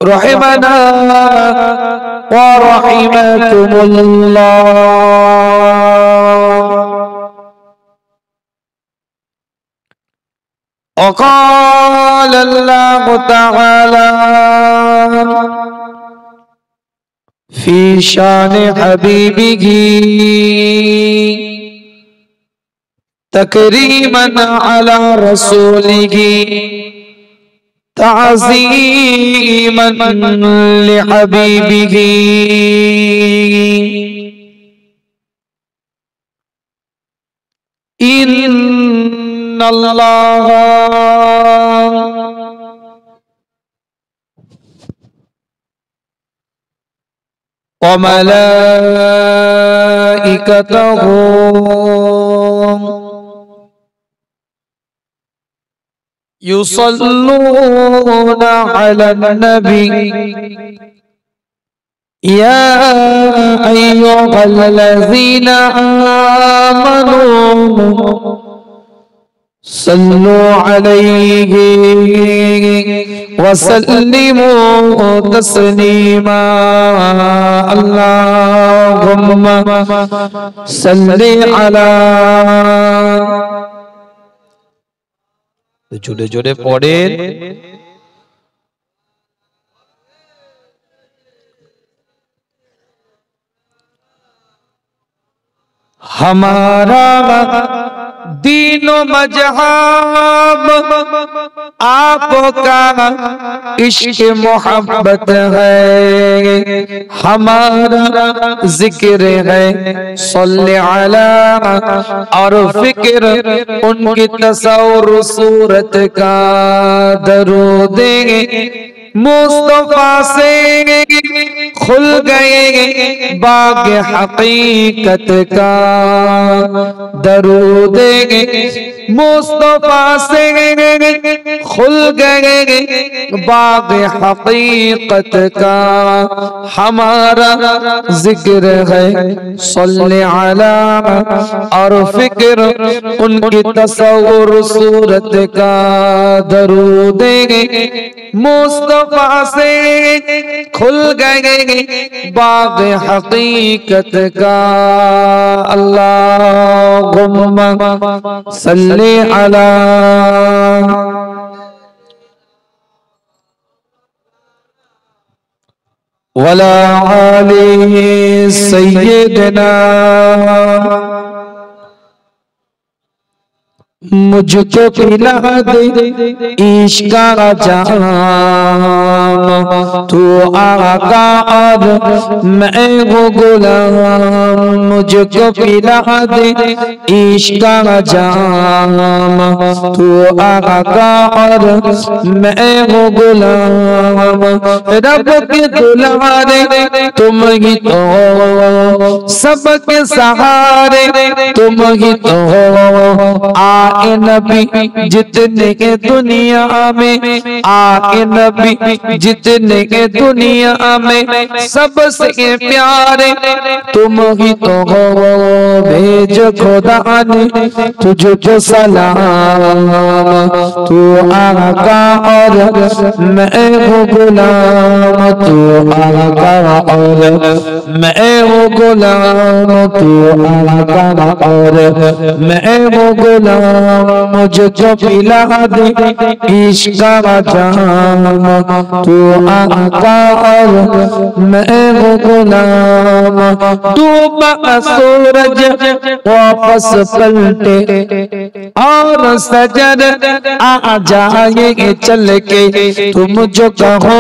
रहिमना व रहिमकुमुल्लाह। वक़ाल अल्लाहु तआला फी शान हबीबिही तकरीमन अला रसूलिही ताज़ीमन लिहबीबिही। इन्नल्लाह व मलाइकतहू युसल्लूना अलन नबी या अय्युहल्लज़ीना आमनू सल्लु अलैहि वसल्लिमू तस्लीमा। अल्लाहुम्मा सल्लि अला। जोड़े जोड़े पढ़ें। हमारा दीनो मजहब आपका इश्क मोहब्बत है, हमारा जिक्र है सल्ले अला और फिक्र उनकी तस्वुर सूरत का दरूद मुस्तफा से खुल गए बाग हकीकत का दरूद मुस्तफा से खुल गए बाग हकीकत का। हमारा जिक्र है सल्ले अला और फिक्र उनकी तस्वुर सूरत का दरूद मुस्तफा से खुल गए बाग हकीकत का। अल्लाहुम्मा सल्ली अला वला आली सय्यदना। मुझको पिला दे इश्क का जाम, तू आका और मैं वो गुलाम। मुझको पिला दे इश्क का जाम, तू आका और मैं वो गुलाम। रब के दुलारे तुम ही तो, सबके सहारे तुम ही तो। आए नबी जितने के दुनिया में, आए नबी जितने के दुनिया में, सबसे प्यारे तुम ही तो हो। भेज खुदा ने तुझको सलाम, तू आका और मैं हूँ गुलाम। तू आका और मैं हूँ गुलाम, तू आका और मैं हूँ गुलाम। मुझको पिला दे इश्क का जाम, तू आका और मैं हूँ गुलाम। डूबा सूरज वापस पलटे और सजर आ जाएंगे चल के, तुम जो कहो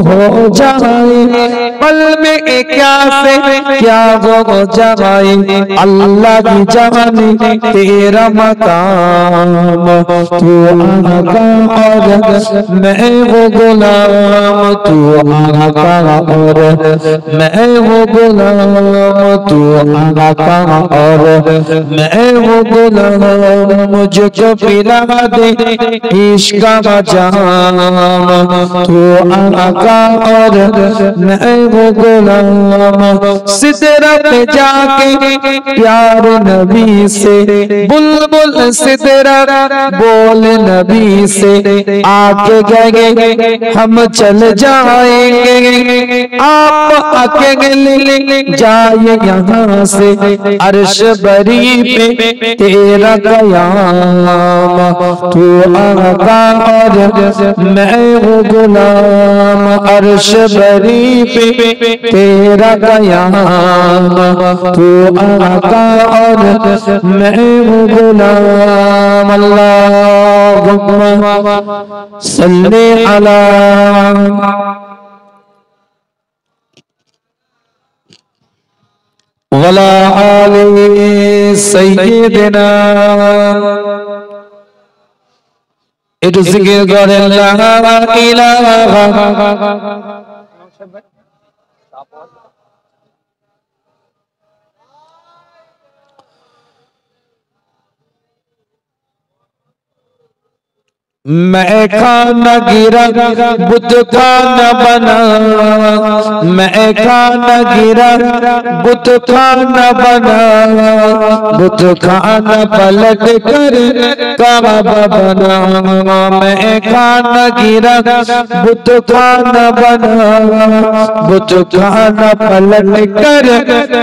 हो जाए। पल में क्या से क्या हो जाए, अल्लाह की जाने तेरा मकाम। तू आका और मैं वो गुलाम, तू आका और मैं वो गुलाम। तू आका और मैं वो गुलाम। मुझको पिला दे इश्क का जाम, तू आका और मैं वो गुलाम। सिदरा पे जाके प्यार नबी से बुलबुल सिदरा बोले नबी से आके गए हम चल जाएंगे, आप अकेले जाए यहाँ से अर्श बरी पे तेरा कयाम, तू आका और मैं हूँ गुलाम, अर्श बरी पे तेरा कयाम, तू आका और मैं हूँ गुलाम। अल्लाहुम्मा सल्ली अला वला आले सय्यिदिना। একটু জিকির করেন লা ইলাহা। मैं खाना गिरा बुत खाना बना, मैं खाना गिरा बुत खाना बना, बुत खाना पलट कर काबा बना, मैं खाना गिरा बुत खाना बना, बुत खाना पलट कर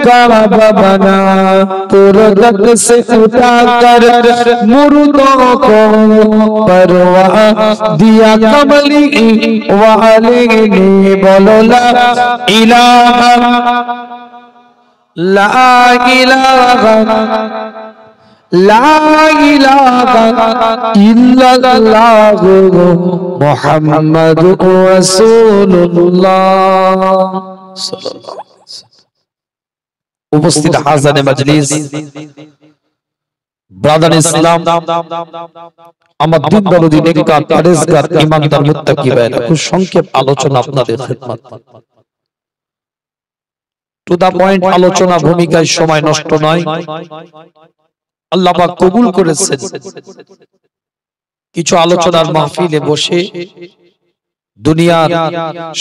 काबा बना, तुरदक से उठा कर मुर्दों को परवा दिया कमली वाले ने। बोलो ला इलाहा ला इलाहा ला इलाहा इल्लल्लाह मुहम्मदुर रसूलुल्लाह। उपस्थित हाज़िर मजलिस, ब्रदर इस्लाम, আমার দিন দরদি নেককার পরেজগার ঈমানদার মুত্তাকি ভাইরা, খুব সংক্ষেপ আলোচনা আপনাদের খিদমত। টু দা পয়েন্ট আলোচনা, ভূমিকায় সময় নষ্ট নয়। আল্লাহ পাক কবুল করেছেন কিছু আলোচনার মাহফিলে বসে, দুনিয়ার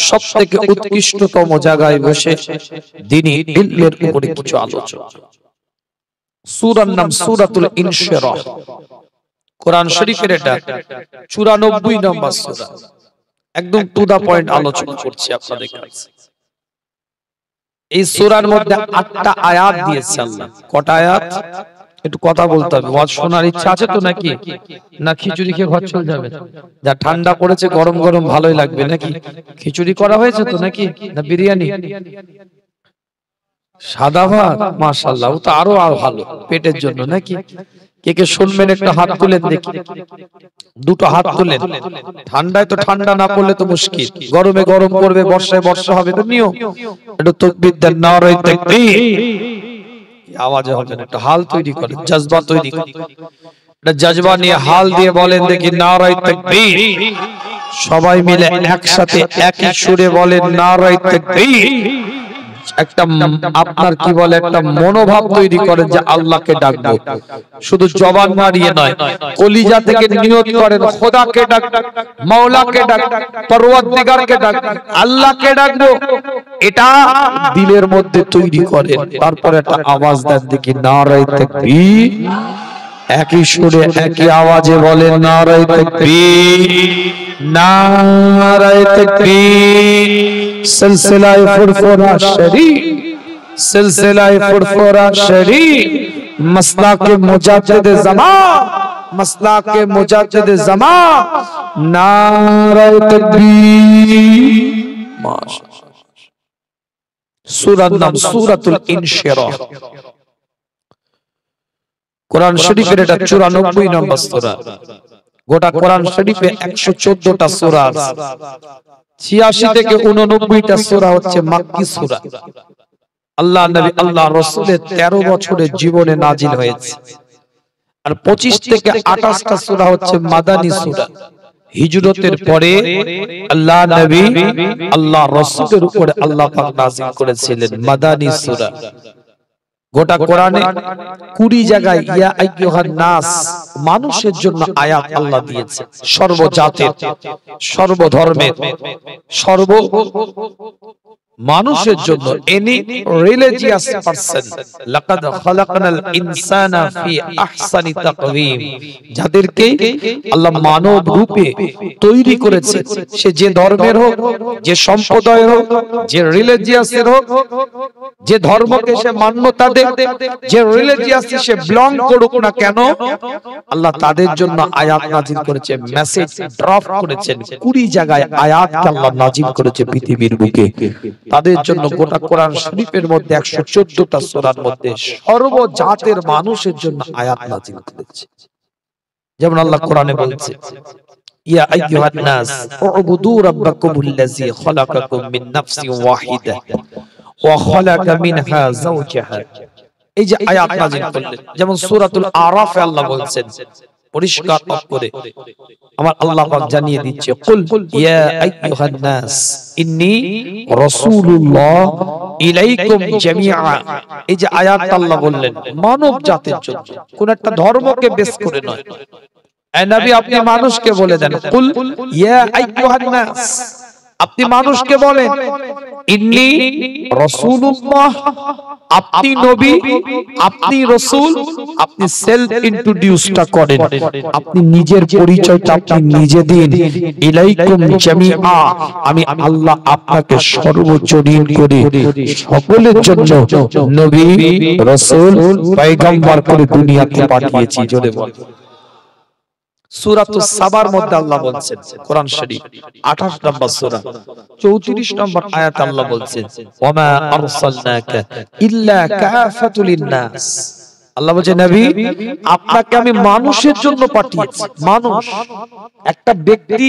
সবথেকে উৎকৃষ্টতম জায়গায় বসে দ্বীনি ইলমের উপরে কিছু আলোচনা। সূরার নাম সূরাতুল ইনশিরাহ, কোরআন শরীফের এটা 94 নম্বর সূরা। একদম টু দা পয়েন্ট আলোচনা করছি আপনাদের কাছে। এই সূরার মধ্যে 8টা আয়াত দিয়েছে আল্লাহ। কটা আয়াত? একটু কথা বলতে হবে। ওয়াজ শোনার ইচ্ছা আছে তো নাকি? না খিচুড়ি খেয়ে ঘর চলে যাবে? যা ঠান্ডা পড়েছে, গরম গরম ভালোই লাগবে নাকি? খিচুড়ি করা হয়েছে তো নাকি? না বিরিয়ানি? সাদা ভাত, মাশাআল্লাহ, ও তো আরো ভালো পেটের জন্য নাকি? কে কে শুনবেন একটু হাত তুলেন দেখি, দুটো হাত তুলেন। ঠান্ডায় তো ঠান্ডা না পড়লে তো মুশকিল, গরমে গরম পড়বে, বর্ষায় বর্ষা হবে তো নিও। একটু তাকবীর দেন, নারে তাকবীর। আওয়াজে হবে না, একটু হাল তৈরি করেন, জজবা তৈরি করেন। এটা জজবা নিয়ে হাল দিয়ে বলেন দেখি, নারে তাকবীর। সবাই মিলে একসাথে একই সুরে বলেন, নারে তাকবীর। একটা আপনার কি বলে, একটা মনোভাব তৈরি করেন যে আল্লাহকে ডাকবো। শুধু জবান নাড়িয়ে নয়, কলিজা থেকে নিয়ত করেন, খোদাকে ডাকবো, মাওলাকে ডাকবো, পরওয়ারদিগারকে ডাকবো, আল্লাহকে ডাকবো। এটা দিলের মধ্যে তৈরি করেন। তারপরে একটা আওয়াজ দেন দেখি, নারে তাকবীর। একই সুরে একই আওয়াজে বলেন, নারে তাকবীর, নারে তাকবীর। সিলসিলায়ে ফুরফুরা শরীফ, সিলসিলায়ে ফুরফুরা শরীফ, মাসলাকে মুজাদ্দিদ জামান, মাসলাকে মুজাদ্দিদ জামান, নারে তাকবীর। মাশাআল্লাহ। সূরার নাম সূরাতুল ইনশিরাহ, কোরআন শরীফের এটা 94 নম্বর সূরা। গোটা কোরআন শরীফে 114টা সূরা আছে। 86 থেকে 89টা সূরা হচ্ছে মাক্কি সূরা। আল্লাহ নবী আল্লাহ রাসূলের 13 বছরের জীবনে নাজিল হয়েছে। আর 25 থেকে 28টা সূরা হচ্ছে মাদানী সূরা। হিজরতের পরে আল্লাহ নবী আল্লাহ রাসূলের উপরে আল্লাহ পাক নাজিল করেছিলেন মাদানী সূরা। গোটা কোরআনে 20 জায়গায় ইয়া আইয়ুহান নাস, মানুষের জন্য আয়াত আল্লাহ দিয়েছে। সর্বজাতের, সর্বধর্মের, সর্ব মানুষের জন্য, এনি রিলিজিয়াস পারসন, লাকাদ খালাকনাল ইনসানা ফি আহসানি তাকওয়িম, যাদেরকে আল্লাহ মানব রূপে তৈরি করেছে, সে যে ধর্মের হোক, যে সম্প্রদায়ের হোক, যে রিলিজিয়াসের হোক, যে ধর্মকে সে মান্যতা দেয়, যে রিলিজিয়াসে সে বিলং করুক না কেন, আল্লাহ তাদের জন্য আয়াত নাজিল করেছে, মেসেজ ড্রপ করেছেন। 20 জায়গায় আয়াতকে আল্লাহ নাজিল করেছে পৃথিবীর বুকে তাদের জন্য। গোটা কোরআন শরীফের মধ্যে 114টা সূরার মধ্যে সর্বজাতের মানুষের জন্য আয়াত নাজিল করেছে। যেমন আল্লাহ কোরআনে বলছে, ইয়া আইয়ুহান নাস উবুদু রাব্বাকুমুল্লাযী খালাকাকুম মিন নাফসিন ওয়াহিদা ওয়া খালাকা মিনহা যাওজাহা। এই যে আয়াত নাজিল করলেন, যেমন সূরাতুল আরাফে আল্লাহ বলছেন পরিষ্কার করে, আমার আল্লাহ পাক জানিয়ে দিচ্ছে, কুল ইয়া আইয়ুহান নাস ইন্নী রাসূলুল্লাহ ইলাইকুম জামিআ। এই যে আয়াত আল্লাহ বললেন মানব জাতির জন্য, কোন একটা ধর্মকে বেস করে নয়। এই নবী আপনি মানুষকে বলে দেন, কুল ইয়া আইয়ুহান নাস, আপনি মানুষকে বলেন ইন্নী রাসূলুল্লাহ, আপনি নবী, আপনি রাসূল, আপনি সেলফ ইন্ট্রোডিউসটা করেন, আপনি নিজের পরিচয়টা আপনি নিজে দিন। ইলাইকুম জামিআ, আমি আল্লাহ আপনাকে সর্বজনীন করে সকলের জন্য নবী, রাসূল, পয়গম্বর করে দুনিয়াতে পাঠিয়েছি। জোরে বল। সূরাতুস সাবার মধ্যে আল্লাহ বলছেন, কোরআন শরীফ 28 নম্বর সূরা 34 নম্বর আয়াতে আল্লাহ বলছেন, ওয়ামা আরসালনাকা ইল্লা কাফাতুল লিন-নাস। আল্লাহ বলেন, নবী আপনাকে আমি মানুষের জন্য পাঠিয়েছি। মানুষ একটা ব্যক্তি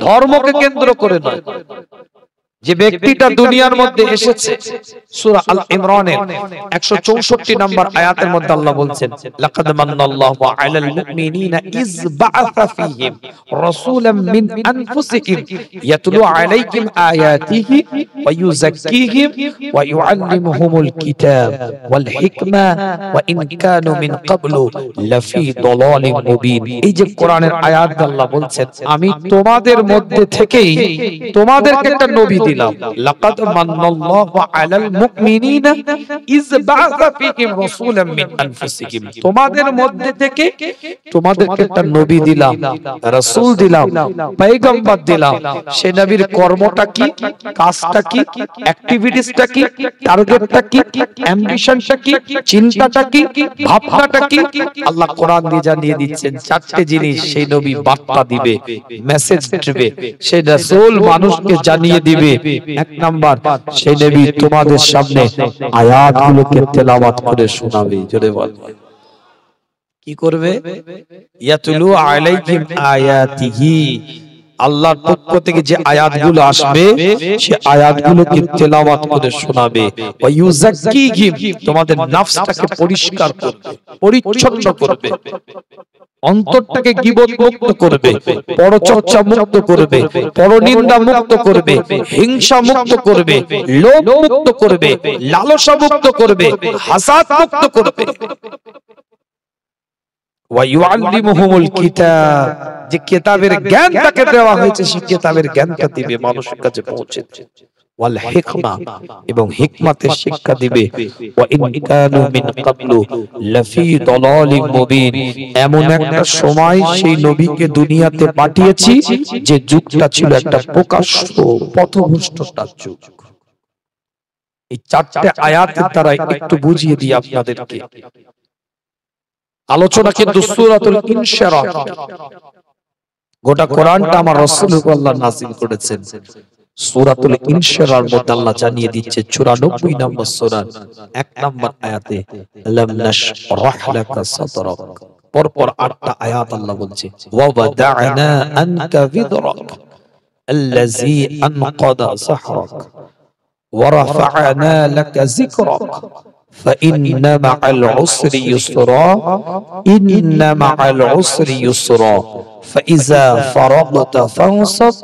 ধর্মকে কেন্দ্র করে নয়। যে ব্যক্তিটা দুনিয়ার মধ্যে এসেছে, সূরা আল ইমরানের 164 নম্বর আয়াতের মধ্যে আল্লাহ বলছেন, লাকাদ মান্নাল্লাহু আলাল মুমিনিনা ইয বাআসা ফীহিম রাসূলাম মিন আনফুসিহিম ইয়াতলু আলাইহিম আয়াতিহি ওয়া ইউযাক্কিহিম ওয়া ইউআল্লিমুহুমুল কিতাব ওয়াল হিকমা ওয়া ইন কানু মিন ক্বাবলু লাফি দালালিম মুবিন। এই যে কোরআনের আয়াত আল্লাহ বলছেন, আমি তোমাদের মধ্যে থেকেই তোমাদেরকে একটা নবী দিলাম। লাকাদ মান্নাল্লাহু আলাল মুমিনিনা ইয বাআসা ফীহিম রাসূলাম মিন আনফুসিহিম, তোমাদের মধ্যে থেকে তোমাদেরকে একটা নবী দিলাম, রাসূল দিলাম, পয়গম্বর দিলাম। সে নবীর কর্মটা কি, কাজটা কি, অ্যাক্টিভিটিসটা কি, টার্গেটটা কি, অ্যাম্বিশনটা কি, চিন্তাটা কি, ভাবনাটা কি, আল্লাহ কোরআন দিয়ে জানিয়ে দিচ্ছেন। 4টে জিনিস সেই নবী বার্তা দিবে, মেসেজ দিবে, সেই রাসূল মানুষকে জানিয়ে দিবে। 1 নাম্বার, সেই নবী তোমাদের সামনে আয়াতগুলোকে তেলাওয়াত করে শোনাবে। জোরে বল। কি করবে? ইয়াতুলু আলাইহিম আয়াতিহি, আল্লাহর পক্ষ থেকে যে আয়াতগুলো আসবে সে আয়াতগুলোকে তেলাওয়াত করে শোনাবে। ওয়া ইউযাক্কিহিম, তোমাদের নফসটাকে পরিষ্কার করবে, পরিচ্ছন্ন করবে, অন্তরটাকে গীবত মুক্ত করবে, পরচর্চা মুক্ত করবে, পরনিন্দা মুক্ত করবে, হিংসা মুক্ত করবে, লোভ মুক্ত করবে, লালসা মুক্ত করবে, হাসাদ মুক্ত করবে। ওয়া ইউআল্লিমুহুমুল কিতাব, যে কিতাবের জ্ঞান তাকে দেওয়া হয়েছে সেই কিতাবের জ্ঞানটা দিবে, মানুষের কাছে পৌঁছে দিবে। ওয়াল হিকমা, এবং হিকমতের শিক্ষা দিবে। ওয়া ইন কানু মিন ক্বাবলু লাফি দালালিম মুবিন, এমন একটা সময় সেই নবীকে দুনিয়াতে পাঠিয়েছি যে যুগটা ছিল একটা প্রকাশ্য পথভ্রষ্টতার যুগ। এই 4টে আয়াতের দ্বারা একটু বুঝিয়ে দিই আপনাদেরকে। আলোচনা কিন্তু সূরাতুল ইনশিরাহ, গোটা কোরআনটা আমার রাসূলুল্লাহ নাযিল করেছেন। সূরাতুল ইনশিরাহর মধ্যে আল্লাহ জানিয়ে দিচ্ছে 94 নম্বর সূরা 1 নম্বর আয়াতে, আলাম নাশরাহ লাকা সাদরাক। পরপর 8টা আয়াত আল্লাহ বলছে, ওয়া ওয়াদা'না আনকা বিদরাক আল্লাযী আনকাদা সাহরাক ওয়া রাফা'না লাকা যিকরাক فإن مع العسر يسرا إن مع العسر يسرا فإذا فرغت فانصب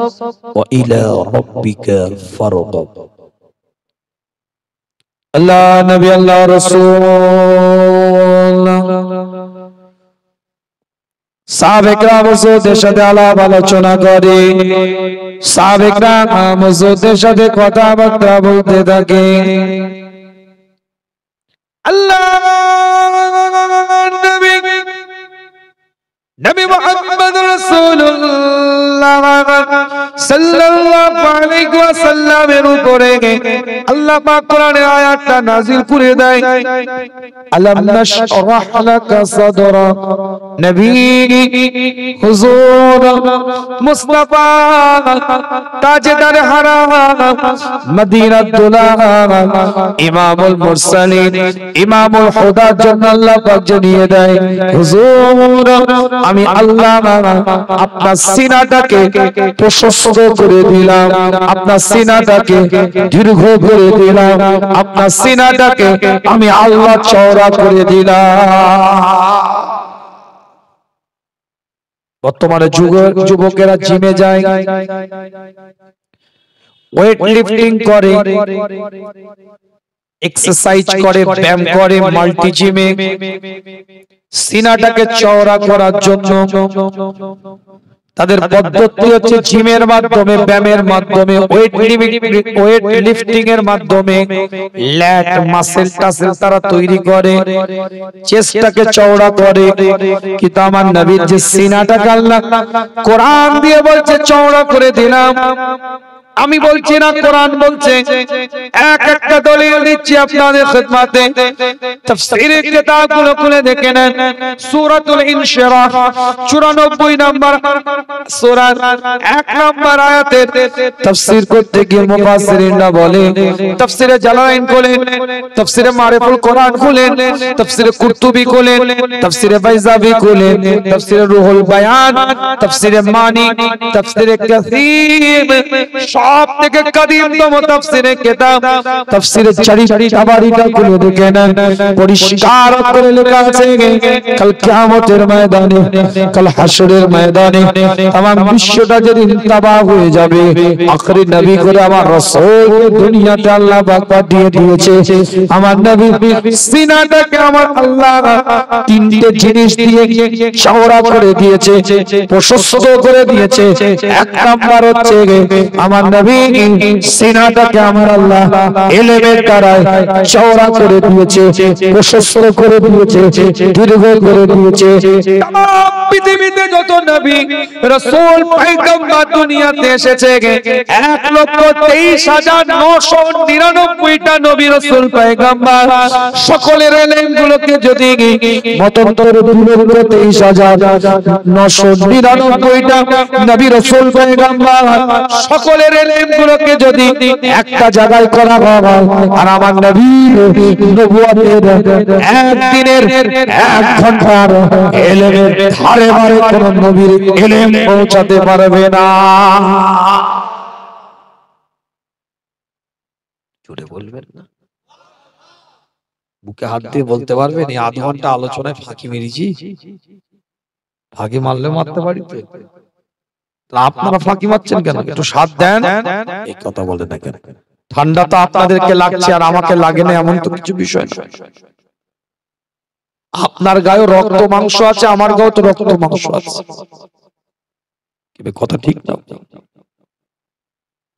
وإلى ربك فارغب। الله نبي الله رسول সাহাবেকরা হুজুরদের সাথে আলাপ আলোচনা করে, সাহাবেকরা হুজুরদের সাথে কথাবার্তা বলতে থাকে। আল্লাহ নবী মুহাম্মদ রাসূলুল্লাহ সাল্লাল্লাহু আলাইহি ওয়াসাল্লামের উপরে আল্লাহ পাক কোরআনের আয়াতটা নাযিল করে দেয়। আলাম নাশরাহ লাকা সাদরা, নবী হুজুর মুস্তাফা তাজদার হারাম মদিনাত দুলাহা ইমামুল মুরসালিন ইমামুল হুদার জন্য আল্লাহ পাক জানিয়ে দেয়, হুজুর আমি আল্লাহ আপনার সিনাটাকে প্রশস্ত করে দিলাম, আপনার সিনাটাকে দীর্ঘ করে দিলাম, আপনার সিনাটাকে আমি আল্লাহ চওড়া করে দিলাম। বর্তমানে যুবকেরা জিমে যায়, ওয়েট লিফটিং করে, এক্সারসাইজ করে, ব্যায়াম করে, মাল্টি জিমে সিনাটাকে চওড়া করার জন্য তাদের পদ্ধতি হচ্ছে জিমের মাধ্যমে, ব্যায়ামের মাধ্যমে, ওয়েট লিফটিং এর মাধ্যমে ল্যাট মাসেল টাসেল তারা তৈরি করে, চেস্টটাকে চওড়া করে। কিন্তু আমার নবীর যে সিনাটাকে আল্লাহ কোরআন দিয়ে বলছে চওড়া করে দিলাম, আমি বলছি না, কোরআন বলছে। এক একটা দলিল দিচ্ছি আপনাদের খিদমতে, তাফসীরের কিতাবগুলো খুলে দেখে নেন। সূরাতুল ইনশিরাহ 94 নম্বর সূরা 1 নম্বর আয়াতের তাফসীর করতে গিয়ে মুফাসসিরিনরা বলে, তাফসীরে জালালাইন খুলেন, তাফসীরে মারিফুল কোরআন খুলেন, তাফসীরে কুরতুবী খুলেন, তাফসীরে বাইজাবি খুলেন, তাফসীরে রুহুল বায়ান, তাফসীরে মানি, তাফসীরে কাসীর, সব থেকে কদিমতম তাফসীরের কিতাব তাফসীরের চারিটা খুলে দেখেন, পরিষ্কার করে লেখা আছে কাল কিয়ামতের ময়দানে, কাল হাশরের ময়দানে तमाम বিশ্বটা যেদিন তাবাহ হয়ে যাবে, আখরি নবী করে আমার রাসূল দুনিয়াতে আল্লাহ পাক পাঠিয়ে দিয়েছে। আমার নবী সিনাটাকে আমার আল্লাহ তিনটে জিনিস দিয়ে চওড়া করে দিয়েছে, প্রশস্ত করে দিয়েছে। এক নাম্বার হচ্ছে আমার নবী সিনাটাকে আমার আল্লাহ ইলমের দ্বারা চওড়া করে দিয়েছে, প্রশস্ত করে দিয়েছে, দীর্ঘ করে দিয়েছে। तमाम পৃথিবীতে যত নবী রাসূল পয়গম্বর দুনিয়াতে এসেছে 1,23,999টা নবী রাসূল পয়গম্বর, সকলের ইলমগুলোকে যদি মতান্তর করে 23,999টা নবী রাসূল পয়গম্বর, সকলের ইলমগুলোকে যদি একটা জায়গায় করা হয় আর আমার নবীর নবুয়তের একদিনের 1 ঘন্টার ইলমের ধারে বারে কোন নবীর ইলম পৌঁছাতে পারবে না। জোরে বলবেন না, বুকে হাত দিয়ে বলতে পারবেন এই আধ ঘন্টা আলোচনায় ফাঁকি মেরেছি? ফাঁকি মারলে মারতে পারি তো, আপনারা ফাঁকি মারছেন কেন? একটু সাথ দেন। এই কথা বলে না কেন? ঠান্ডা তো আপনাদেরকে লাগছে আর আমাকে লাগে না, এমন তো কিছু বিষয় না। আপনার গায়ে রক্ত মাংস আছে, আমার গায়ে তো রক্ত মাংস আছে, কথা ঠিক না?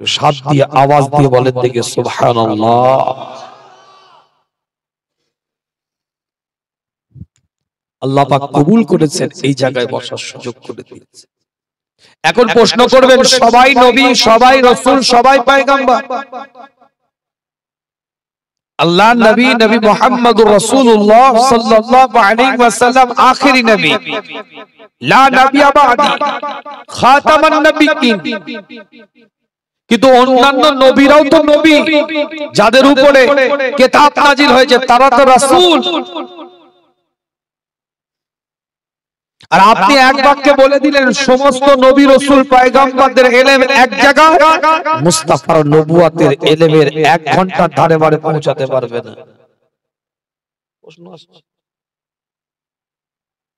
সাথ দিয়ে আওয়াজ দিয়ে বলেন দেখে সুবহানাল্লাহ। আল্লাহ পাক কবুল করেছেন, এই জায়গায় বসার সুযোগ করে দিয়েছে। এখন প্রশ্ন করবেন, সবাই নবী, সবাই রাসূল, সবাই পয়গম্বর? আল্লাহ নবী নবী মুহাম্মদুর রাসূলুল্লাহ সাল্লাল্লাহু আলাইহি ওয়াসাল্লাম আখেরি নবী, লা নবিয়্যা বাদি, খাতামান নবিয়্যিন। কিন্তু অন্যান্য নবীরাও তো নবী, যাদের উপরে কিতাব নাজিল হয়েছে তারা তো রাসূল। আর আপনি এক বাক্যে বলে দিলেন সমস্ত নবী রাসূল পয়গম্বরদের ইলম এক জায়গায়, মুস্তাফার নবুয়তের ইলমের 1 ঘন্টার ধারে বারে পৌঁছাতে পারবে না।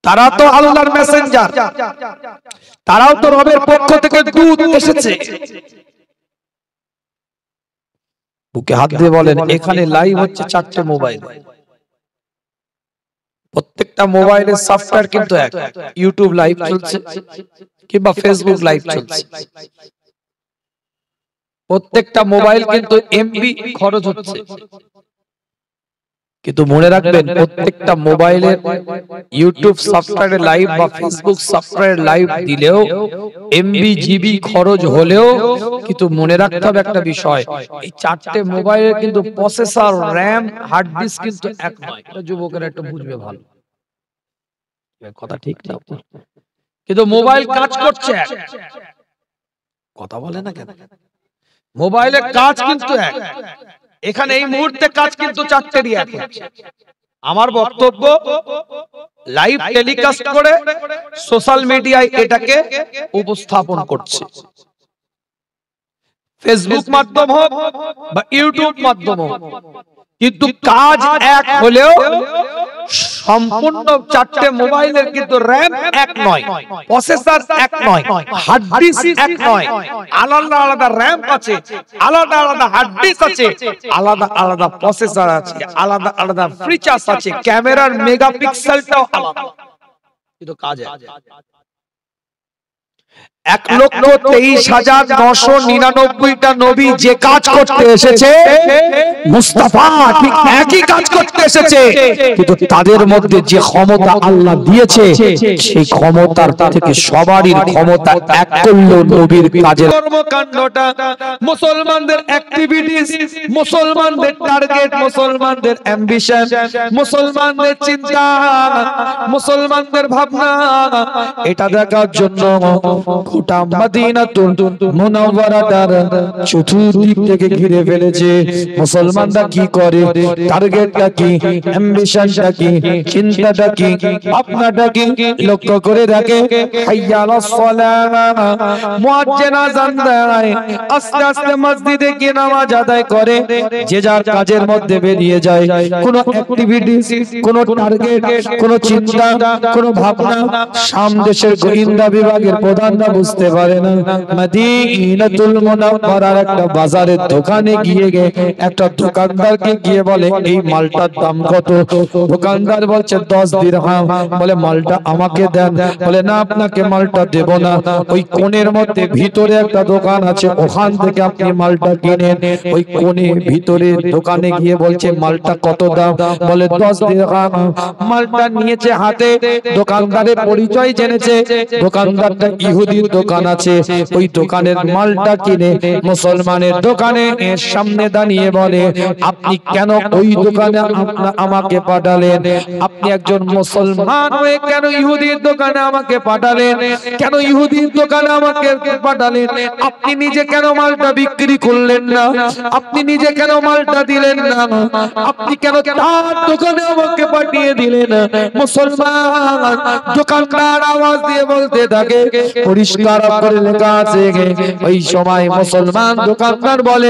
তারা তো আল্লাহর মেসেঞ্জার, তারাও তো রবের পক্ষ থেকে দূত এসেছে। বুকে হাত দিয়ে বলেন, এখানে লাইভ হচ্ছে 4টে মোবাইল, প্রত্যেক প্রত্যেকটা মোবাইলের সফটওয়্যার কিন্তু এক, ইউটিউব লাইভ চলছে কিংবা ফেসবুক লাইভ চলছে, প্রত্যেকটা মোবাইল কিন্তু এমবি খরচ হচ্ছে। কিন্তু মনে রাখবেন প্রত্যেকটা মোবাইলের ইউটিউব সফটওয়্যারে লাইভ বা ফেসবুক সফটওয়্যারে লাইভ দিলেও এমবি জিবি খরচ হলেও কিন্তু মনে রাখতে হবে একটা বিষয়, এই চারটে মোবাইলের কিন্তু প্রসেসর, র‍্যাম, হার্ড ডিস্ক কিন্তু এক নয়। এটা যুবকেরা একটু বুঝবে ভালো, কথা ঠিক না? কিন্তু মোবাইল কাজ করছে এক, কথা বলে না কেন? মোবাইলের কাজ কিন্তু এক, এখানে এই মুহূর্তে কাজ কিন্তু চারটেরই এক। আমার বক্তব্য লাইভ টেলিকাস্ট করে সোশ্যাল মিডিয়ায় এটাকে উপস্থাপন করছে, ফেসবুক মাধ্যম হোক বা ইউটিউব মাধ্যম হোক, কিন্তু কাজ এক হলেও সম্পূর্ণ চারটে মোবাইলের কিন্তু র‍্যাম এক নয়, প্রসেসর এক নয়, হার্ড ডিস্ক এক নয়, আলাদা আলাদা র‍্যাম আছে, আলাদা আলাদা হার্ড ডিস্ক আছে, আলাদা আলাদা প্রসেসর আছে, আলাদা আলাদা ফিচার্স আছে, ক্যামেরার মেগাপিক্সেলটাও আলাদা, কিন্তু কাজ এক। 1,23,999টা নবী যে কাজ করতে এসেছে, মুস্তাফা ঠিক একই কাজ করতে এসেছে, কিন্তু তাদের মধ্যে যে ক্ষমতা আল্লাহ দিয়েছে সেই ক্ষমতার থেকে সবারই ক্ষমতা এক করলো নবীর কাজের কর্মকাণ্ডটা, মুসলমানদের অ্যাক্টিভিটিস, মুসলমানদের টার্গেট, মুসলমানদের অ্যাম্বিশন, মুসলমানদের চিন্তা, মুসলমানদের ভাবনা, এটা দেখার জন্য গোটা মদিনাতুল মুনাওয়ারাটার চতুর্দিক থেকে ঘিরে ফেলেছে। মুসলমানরা কি করে, টার্গেটটা কি, অ্যাম্বিশনটা কি, চিন্তাটা কি, ভাবনাটা কি, লক্ষ্য করে দেখে হাইয়া আলাস সালাহ, মুয়াজ্জিন আযান দেয়, আস্তে আস্তে মসজিদে গিয়ে নামাজ আদায় করে, যে যার কাজের মধ্যে বেরিয়ে যায়। কোনো অ্যাক্টিভিটিস, কোনো টার্গেট, কোনো চিন্তা, কোনো ভাবনা শাম দেশের গোয়েন্দা বিভাগের প্রধানরা বুঝতে পারে না। মদিনাতুল মুনাওয়ারার একটা বাজারের দোকানে গিয়ে একটা দোকানদারকে গিয়ে বলে এই মালটার দাম কত? দোকানদার বলছে 10 দিরহাম। বলে মালটা আমাকে দেন। বলে না, আপনাকে মালটা দেব না, ওই কোণের মধ্যে ভিতরে একটা দোকান আছে, ওখান থেকে আপনি মালটা কিনেন। ওই কোণে ভিতরে দোকানে গিয়ে বলছে মালটা কত দাম? বলে 10 দিরহাম। মালটা নিয়েছে হাতে, দোকানদারের পরিচয় জেনেছে, দোকানদারটা ইহুদির দোকান আছে, ওই দোকানের মালটা কিনে মুসলমানের দোকানে সামনে দাঁড়িয়ে বলে আপনি কেন ওই দোকানে আমাকে পাঠালেন? আপনি একজন মুসলমান হয়ে কেন ইহুদির দোকানে আমাকে পাঠালেন? কেন ইহুদির দোকানে আমাকে পাঠালেন? আপনি নিজে কেন মালটা বিক্রি করলেন না? আপনি নিজে কেন মালটা দিলেন না? আপনি কেন তার দোকানে আমাকে পাঠিয়ে দিলেন? মুসলমান দোকানদার আওয়াজ দিয়ে বলতে থাকে, পরিষ্কার করে লেখা আছে, ওই সময় মুসলমান দোকানদার বলে